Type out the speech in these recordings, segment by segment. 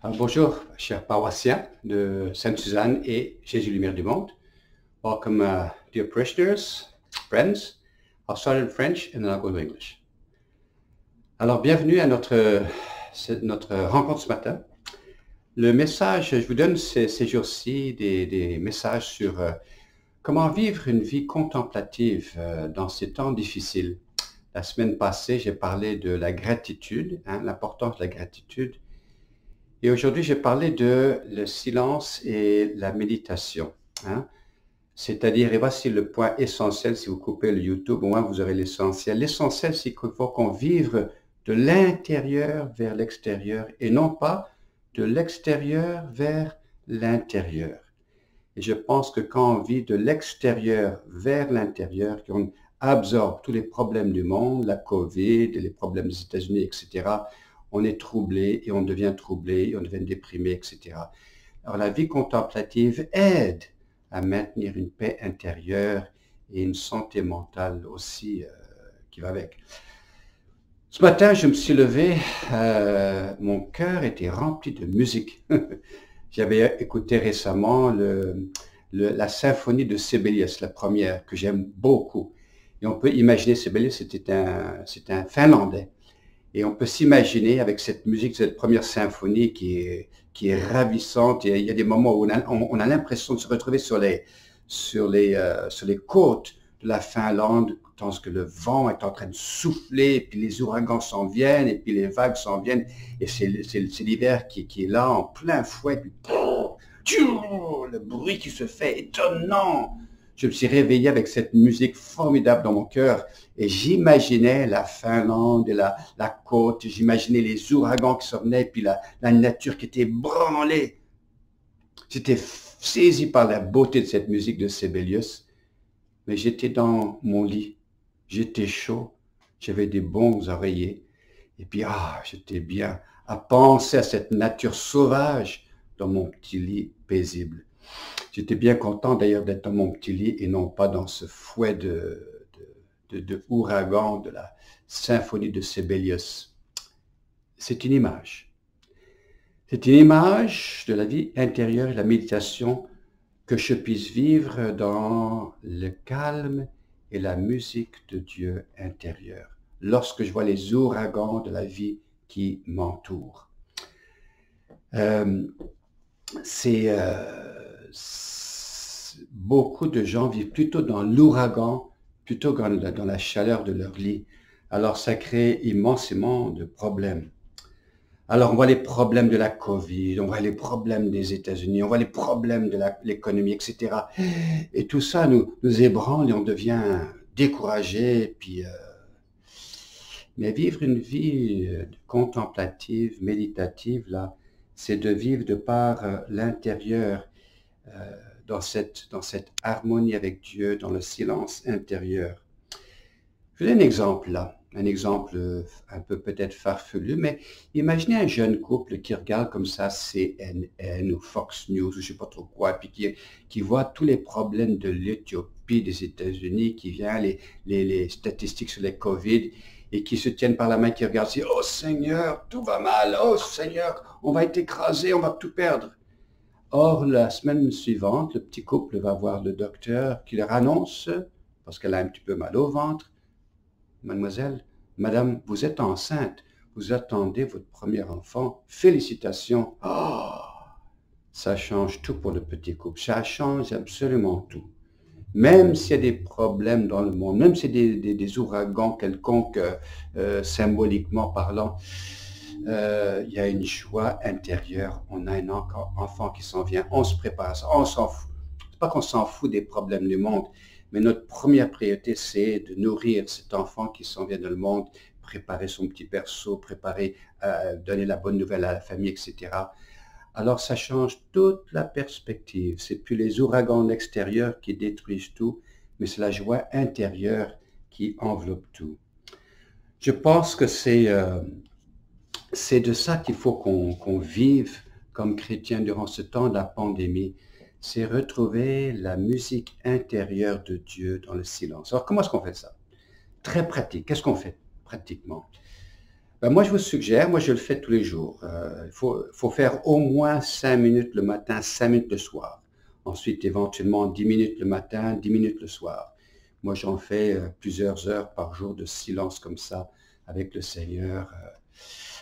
Alors, bonjour, chers paroissiens de Sainte-Suzanne et Jésus-Lumière du Monde. Welcome, dear parishioners, friends. I'll start in French and then I'll go to English. Alors, bienvenue à notre rencontre ce matin. Le message, je vous donne ces jours-ci des messages sur comment vivre une vie contemplative dans ces temps difficiles. La semaine passée, j'ai parlé de la gratitude, l'importance de la gratitude. Et aujourd'hui, j'ai parlé de le silence et la méditation. C'est-à-dire, et voici le point essentiel, si vous coupez le YouTube, au moins vous aurez l'essentiel. L'essentiel, c'est qu'il faut qu'on vive de l'intérieur vers l'extérieur et non pas de l'extérieur vers l'intérieur. Et je pense que quand on vit de l'extérieur vers l'intérieur, qu'on absorbe tous les problèmes du monde, la COVID, les problèmes des États-Unis, etc., on est troublé et on devient troublé, et on devient déprimé, etc. Alors la vie contemplative aide à maintenir une paix intérieure et une santé mentale aussi qui va avec. Ce matin, je me suis levé, mon cœur était rempli de musique. J'avais écouté récemment la symphonie de Sibelius, la première, que j'aime beaucoup. Et on peut imaginer, Sibelius, c'était un Finlandais. Et on peut s'imaginer avec cette musique, cette première symphonie qui est ravissante. Et il y a des moments où on a l'impression de se retrouver sur les côtes de la Finlande, tant que le vent est en train de souffler, et puis les ouragans s'en viennent, et puis les vagues s'en viennent. Et c'est l'hiver qui est là en plein fouet. Puis, le bruit qui se fait, étonnant. Je me suis réveillé avec cette musique formidable dans mon cœur et j'imaginais la Finlande et la côte, j'imaginais les ouragans qui s'en venaient, puis la nature qui était branlée. J'étais saisi par la beauté de cette musique de Sibelius, mais j'étais dans mon lit, j'étais chaud, j'avais des bons oreillers, et puis j'étais bien à penser à cette nature sauvage dans mon petit lit paisible. J'étais bien content d'ailleurs d'être dans mon petit lit et non pas dans ce fouet de ouragan de la symphonie de Sibelius. C'est une image. C'est une image de la vie intérieure et de la méditation que je puisse vivre dans le calme et la musique de Dieu intérieur, lorsque je vois les ouragans de la vie qui m'entourent. Beaucoup de gens vivent plutôt dans l'ouragan, plutôt que dans la chaleur de leur lit. Alors ça crée immensément de problèmes. Alors on voit les problèmes de la COVID, on voit les problèmes des États-Unis, on voit les problèmes de l'économie, etc. Et tout ça nous ébranle et on devient découragé. Mais vivre une vie contemplative, méditative, là, c'est de vivre de par l'intérieur, dans cette harmonie avec Dieu, dans le silence intérieur. Je vous donne un exemple là, un exemple un peu peut-être farfelu, mais imaginez un jeune couple qui regarde comme ça CNN ou Fox News ou je ne sais pas trop quoi, puis qui voit tous les problèmes de l'Éthiopie, des États-Unis, qui vient les statistiques sur les COVID, et qui se tiennent par la main, qui regardent, disent « Oh Seigneur, tout va mal, oh Seigneur, on va être écrasé, on va tout perdre ». Or, la semaine suivante, le petit couple va voir le docteur qui leur annonce, parce qu'elle a un petit peu mal au ventre, « Mademoiselle, madame, vous êtes enceinte, vous attendez votre premier enfant, félicitations. » Oh, ça change tout pour le petit couple, ça change absolument tout. Même s'il y a des problèmes dans le monde, même s'il y a des ouragans quelconques, symboliquement parlant, il y a une joie intérieure, on a un enfant qui s'en vient, on se prépare à ça, on s'en fout. C'est pas qu'on s'en fout des problèmes du monde, mais notre première priorité, c'est de nourrir cet enfant qui s'en vient dans le monde, préparer son petit berceau, préparer, donner la bonne nouvelle à la famille, etc. Alors ça change toute la perspective. C'est plus les ouragans extérieurs qui détruisent tout, mais c'est la joie intérieure qui enveloppe tout. Je pense que c'est de ça qu'il faut qu'on vive comme chrétien durant ce temps de la pandémie. C'est retrouver la musique intérieure de Dieu dans le silence. Alors comment est-ce qu'on fait ça? Très pratique. Qu'est-ce qu'on fait pratiquement? Ben, moi, je vous suggère, moi, je le fais tous les jours. Il faut faire au moins 5 minutes le matin, 5 minutes le soir. Ensuite, éventuellement, 10 minutes le matin, 10 minutes le soir. Moi, j'en fais plusieurs heures par jour de silence comme ça avec le Seigneur.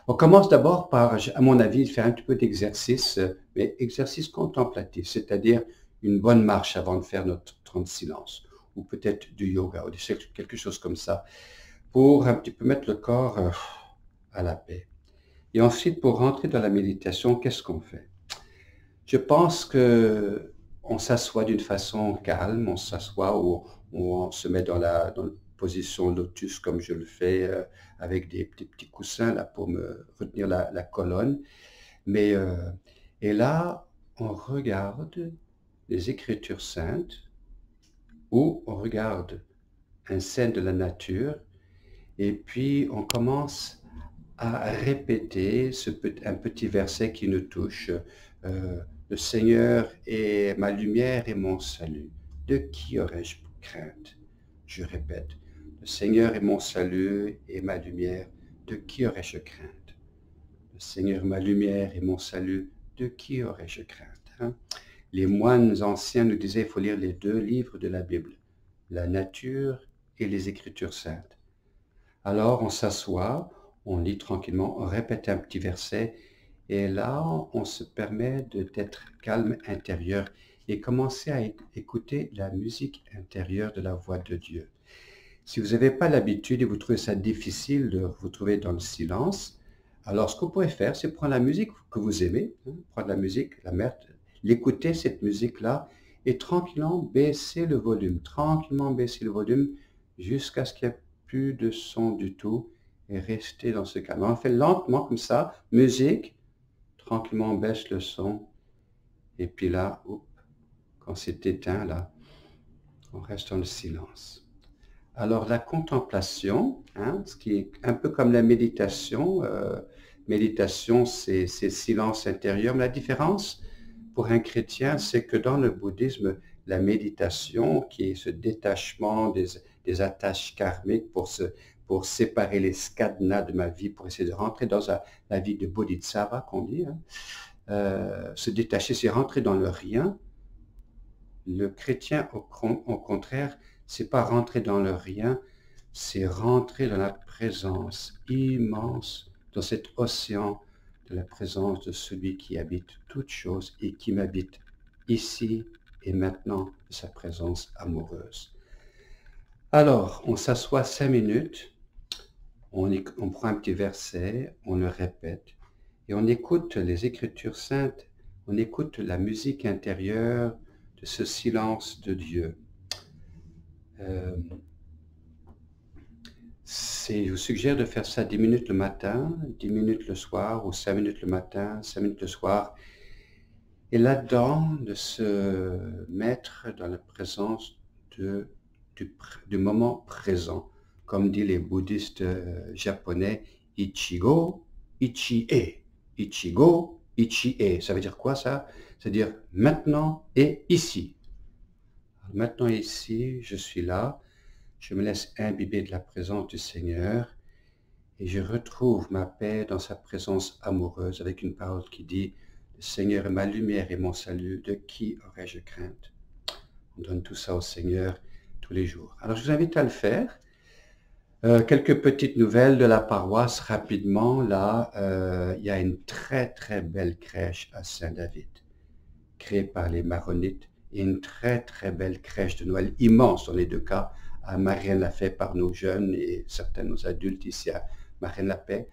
On commence d'abord par, à mon avis, faire un petit peu d'exercice, mais exercice contemplatif, c'est-à-dire une bonne marche avant de faire notre temps de silence, ou peut-être du yoga, ou quelque chose comme ça, pour un petit peu mettre le corps à la paix. Et ensuite, pour rentrer dans la méditation, qu'est-ce qu'on fait? Je pense que on s'assoit d'une façon calme, on s'assoit ou on se met dans la position lotus comme je le fais avec des petits coussins là pour me retenir la colonne. Mais et là, on regarde les Écritures saintes ou on regarde un scène de la nature et puis on commence à répéter un petit verset qui nous touche. Le Seigneur est ma lumière et mon salut. De qui aurais-je crainte? Je répète, le Seigneur est mon salut et ma lumière. De qui aurais-je crainte? Le Seigneur est ma lumière et mon salut. De qui aurais-je crainte? Hein? Les moines anciens nous disaient qu'il faut lire les 2 livres de la Bible, la nature et les Écritures saintes. Alors on s'assoit, on lit tranquillement, on répète un petit verset, et là, on se permet d'être calme intérieur et commencer à écouter la musique intérieure de la voix de Dieu. Si vous n'avez pas l'habitude et vous trouvez ça difficile de vous trouver dans le silence, alors ce que vous pouvez faire, c'est prendre la musique que vous aimez, hein, prendre la musique, l'écouter, cette musique-là, et tranquillement baisser le volume, jusqu'à ce qu'il n'y ait plus de son du tout, et rester dans ce calme. On fait lentement comme ça, musique, tranquillement on baisse le son, et puis là, quand c'est éteint, là, on reste dans le silence. Alors la contemplation, hein, ce qui est un peu comme la méditation, méditation c'est silence intérieur, mais la différence pour un chrétien, c'est que dans le bouddhisme, la méditation, qui est ce détachement des attaches karmiques pour séparer les skadhanas de ma vie, pour essayer de rentrer dans la vie de bodhisattva, qu'on dit, hein, se détacher, c'est rentrer dans le rien. Le chrétien, au contraire, c'est pas rentrer dans le rien, c'est rentrer dans la présence immense, dans cet océan de la présence de celui qui habite toutes choses et qui m'habite ici et maintenant de sa présence amoureuse. Alors, on s'assoit 5 minutes, on prend un petit verset, on le répète, et on écoute les Écritures saintes, on écoute la musique intérieure de ce silence de Dieu. Je vous suggère de faire ça 10 minutes le matin, 10 minutes le soir, ou 5 minutes le matin, 5 minutes le soir. Et là-dedans, de se mettre dans la présence du moment présent. Comme disent les bouddhistes japonais, Ichigo, Ichi-e. Ichigo, Ichi-e. Ça veut dire quoi ça? C'est-à-dire maintenant et ici. Alors, maintenant et ici, je suis là. Je me laisse imbiber de la présence du Seigneur et je retrouve ma paix dans sa présence amoureuse avec une parole qui dit « Le Seigneur est ma lumière et mon salut, de qui aurais-je crainte ?» On donne tout ça au Seigneur tous les jours. Alors je vous invite à le faire. Quelques petites nouvelles de la paroisse rapidement. Là, il y a une très très belle crèche à Saint-David, créée par les Maronites, et une très très belle crèche de Noël, immense dans les 2 cas. Marianne l'a fait par nos jeunes et certains de nos adultes ici à Marianne-la-Paix.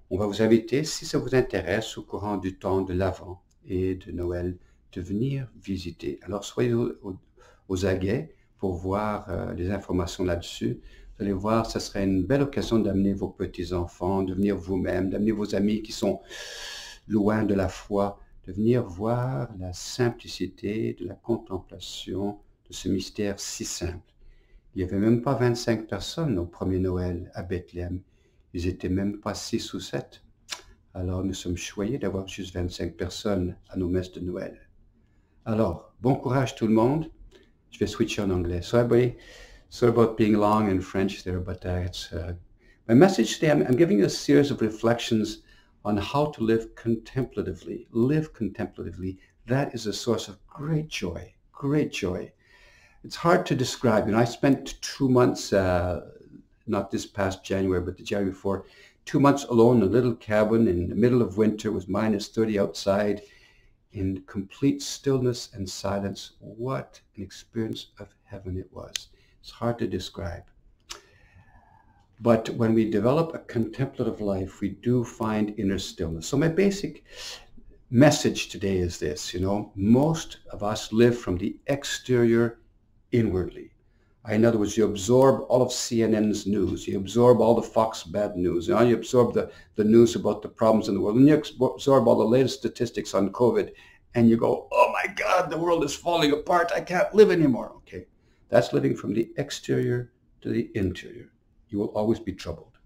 On va vous inviter, si ça vous intéresse, au courant du temps de l'Avent et de Noël, de venir visiter. Alors soyez aux aguets pour voir les informations là-dessus. Vous allez voir, ce serait une belle occasion d'amener vos petits-enfants, de venir vous-même, d'amener vos amis qui sont loin de la foi, de venir voir la simplicité de la contemplation de ce mystère si simple. Il n'y avait même pas 25 personnes au premier Noël à Bethléem. Ils étaient même pas 6 ou 7. Alors nous sommes choyés d'avoir juste 25 personnes à nos messes de Noël. Alors, bon courage tout le monde. Je vais switcher en anglais. Sorry about being long in French there, but My message today, I'm giving you a series of reflections on how to live contemplatively. Live contemplatively. That is a source of great joy, great joy. It's hard to describe. I spent 2 months, not this past January, but the January before, 2 months alone in a little cabin in the middle of winter with -30 outside in complete stillness and silence. What an experience of heaven it was. It's hard to describe. But when we develop a contemplative life, we do find inner stillness. So my basic message today is this, most of us live from the exterior inwardly. In other words, you absorb all of CNN's news. You absorb all the Fox bad news. You absorb the news about the problems in the world. And you absorb all the latest statistics on COVID. And you go, oh my God, the world is falling apart. I can't live anymore. Okay, that's living from the exterior to the interior. You will always be troubled.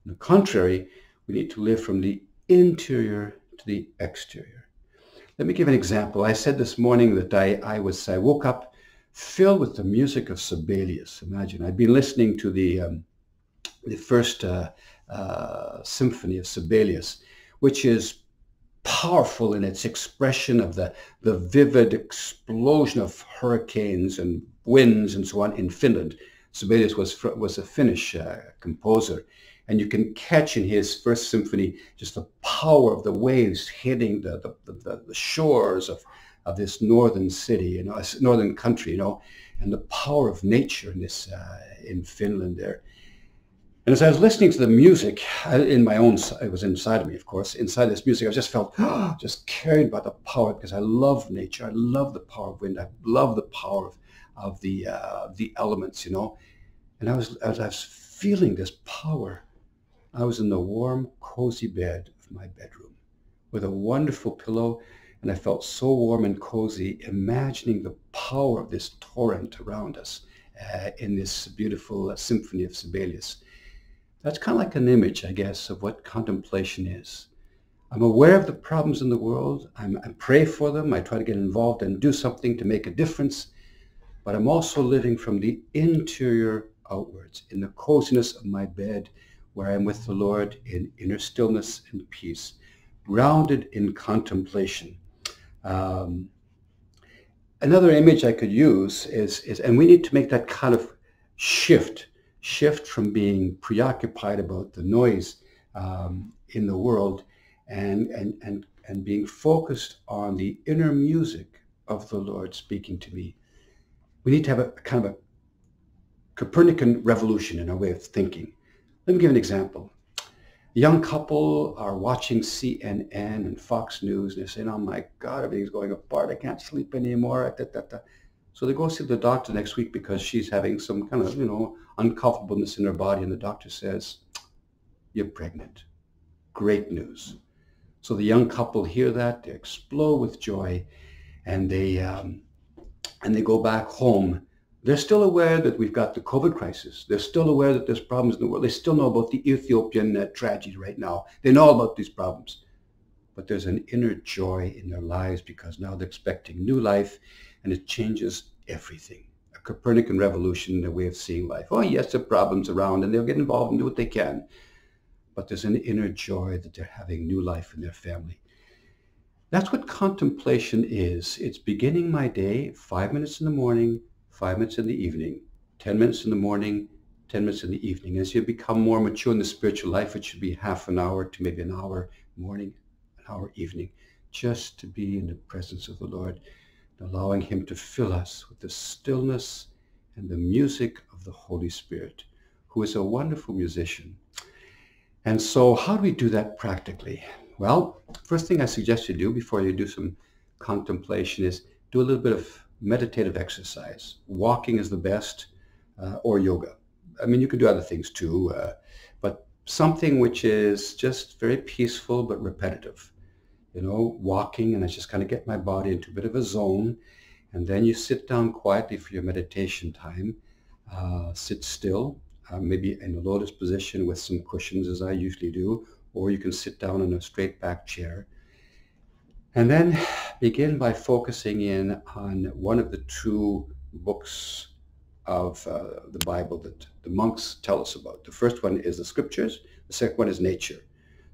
On the contrary, we need to live from the interior to the exterior. Let me give an example. I said this morning that I woke up filled with the music of Sibelius. Imagine, I'd been listening to the first symphony of Sibelius, which is powerful in its expression of the vivid explosion of hurricanes and winds and so on in Finland. Sibelius was a Finnish composer, and you can catch in his first symphony just the power of the waves hitting the shores of this northern city, northern country, and the power of nature in this in Finland there. And as I was listening to the music, it was inside of me, of course. Inside this music, I just felt just carried by the power, because I love nature. I love the power of wind. I love the power of the elements, And as I was feeling this power, I was in the warm, cozy bed of my bedroom with a wonderful pillow. And I felt so warm and cozy, imagining the power of this torrent around us in this beautiful symphony of Sibelius. That's kind of like an image, I guess, of what contemplation is. I'm aware of the problems in the world. I pray for them. I try to get involved and do something to make a difference. But I'm also living from the interior outwards, in the coziness of my bed, where I'm with the Lord in inner stillness and peace, grounded in contemplation. Another image I could use is, and we need to make that kind of shift from being preoccupied about the noise in the world and being focused on the inner music of the Lord speaking to me. We need to have a kind of a Copernican revolution in our way of thinking. Let me give an example. A young couple are watching CNN and Fox News, and they're saying, oh my God, everything's going apart. I can't sleep anymore. So they go see the doctor next week because she's having some kind of, uncomfortableness in her body. And the doctor says, you're pregnant. Great news. So the young couple hear that, they explode with joy, and they go back home. They're still aware that we've got the COVID crisis. They're still aware that there's problems in the world. They still know about the Ethiopian tragedy right now. They know about these problems. But there's an inner joy in their lives because now they're expecting new life, and it changes everything. A Copernican revolution in their way of seeing life. Oh yes, there are problems around, and they'll get involved and do what they can. But there's an inner joy that they're having new life in their family. That's what contemplation is. It's beginning my day, 5 minutes in the morning, 5 minutes in the evening, 10 minutes in the morning, 10 minutes in the evening. As you become more mature in the spiritual life, it should be half an hour to maybe an hour morning, an hour evening, just to be in the presence of the Lord, allowing him to fill us with the stillness and the music of the Holy Spirit, who is a wonderful musician. And so how do we do that practically? Well, first thing I suggest you do before you do some contemplation is do a little bit of meditative exercise. Walking is the best, or yoga. I mean, you can do other things too, but something which is just very peaceful but repetitive. Walking, and I just kind of get my body into a bit of a zone, and then you sit down quietly for your meditation time. Sit still, maybe in a lotus position with some cushions, as I usually do, or you can sit down in a straight back chair. And then begin by focusing in on one of the two books of the Bible that the monks tell us about. The first one is the scriptures. The second one is nature.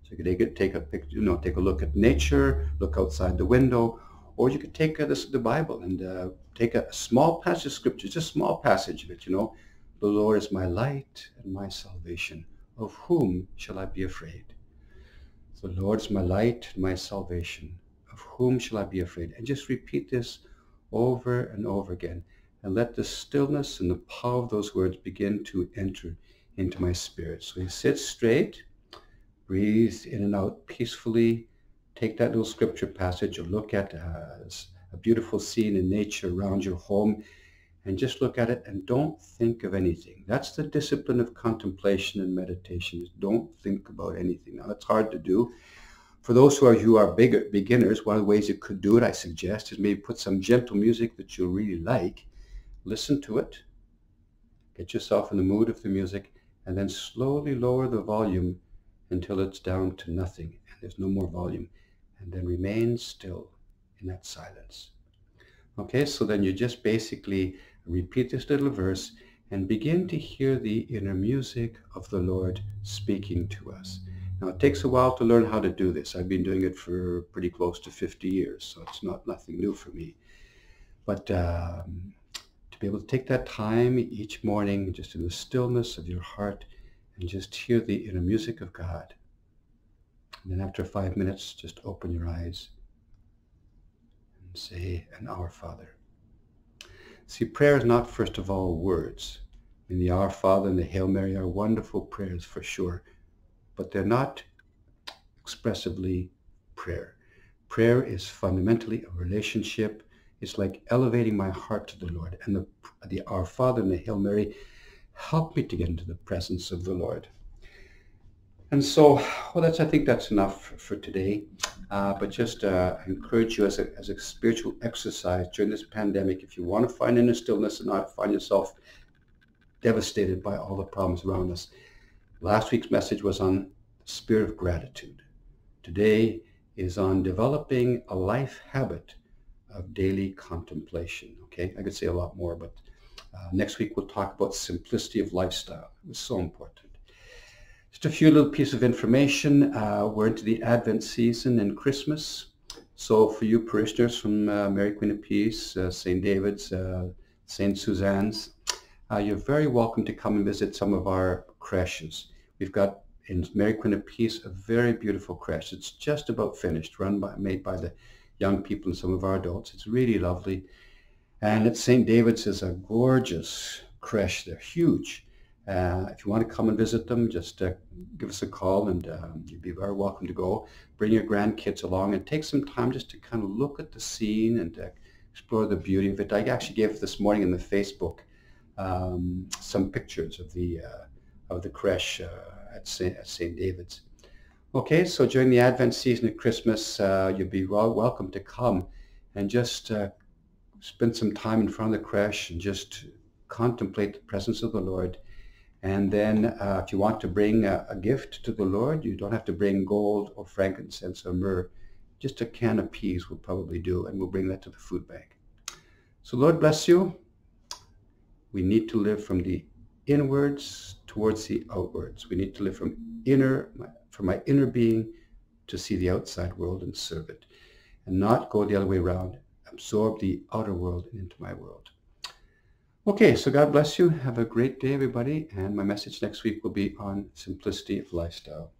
So you could take a picture, take a look at nature, look outside the window, or you could take the Bible and take a small passage of scripture, just a small passage of it. The Lord is my light and my salvation. Of whom shall I be afraid? The Lord is my light and my salvation. Of whom shall I be afraid? And just repeat this over and over again. And let the stillness and the power of those words begin to enter into my spirit. So you sit straight, breathe in and out peacefully, take that little scripture passage or look at a beautiful scene in nature around your home and just look at it and don't think of anything. That's the discipline of contemplation and meditation, is don't think about anything. Now, that's hard to do. For those who are beginners, one of the ways you could do it, I suggest, is maybe put some gentle music that you really like. Listen to it, get yourself in the mood of the music, and then slowly lower the volume until it's down to nothing and there's no more volume, and then remain still in that silence. Okay, so then you just basically repeat this little verse and begin to hear the inner music of the Lord speaking to us. Now, it takes a while to learn how to do this. I've been doing it for pretty close to 50 years, so it's nothing new for me. But to be able to take that time each morning, just in the stillness of your heart, and just hear the inner music of God. And then after 5 minutes, just open your eyes and say an Our Father. See, prayer is not first of all words. I mean, the Our Father and the Hail Mary are wonderful prayers for sure, but they're not expressively prayer. Prayer is fundamentally a relationship. It's like elevating my heart to the Lord. And the Our Father and the Hail Mary help me to get into the presence of the Lord. And so, I think that's enough for today. But just encourage you as a spiritual exercise during this pandemic, if you want to find inner stillness and not find yourself devastated by all the problems around us. Last week's message was on the spirit of gratitude. Today is on developing a life habit of daily contemplation. Okay, I could say a lot more, but next week we'll talk about simplicity of lifestyle. It's so important. Just a few little pieces of information. We're into the Advent season and Christmas. So for you parishioners from Mary Queen of Peace, St. David's, St. Suzanne's, you're very welcome to come and visit some of our creches. We've got in Mary Queen of Peace a very beautiful creche. It's just about finished, made by the young people and some of our adults. It's really lovely. And at St. David's is a gorgeous creche. They're huge. If you want to come and visit them, just give us a call and you'd be very welcome to go. Bring your grandkids along and take some time just to kind of look at the scene and explore the beauty of it. I actually gave this morning in the Facebook some pictures of the creche at St. David's. Okay, so during the Advent season at Christmas, you'd be welcome to come and just spend some time in front of the creche and just contemplate the presence of the Lord. And then if you want to bring a gift to the Lord, you don't have to bring gold or frankincense or myrrh. Just a can of peas will probably do, and we'll bring that to the food bank. So Lord bless you. We need to live from the inwards towards the outwards. We need to live from my inner being to see the outside world and serve it, and not go the other way around, absorb the outer world into my world. Okay, so God bless you. Have a great day, everybody. And my message next week will be on simplicity of lifestyle.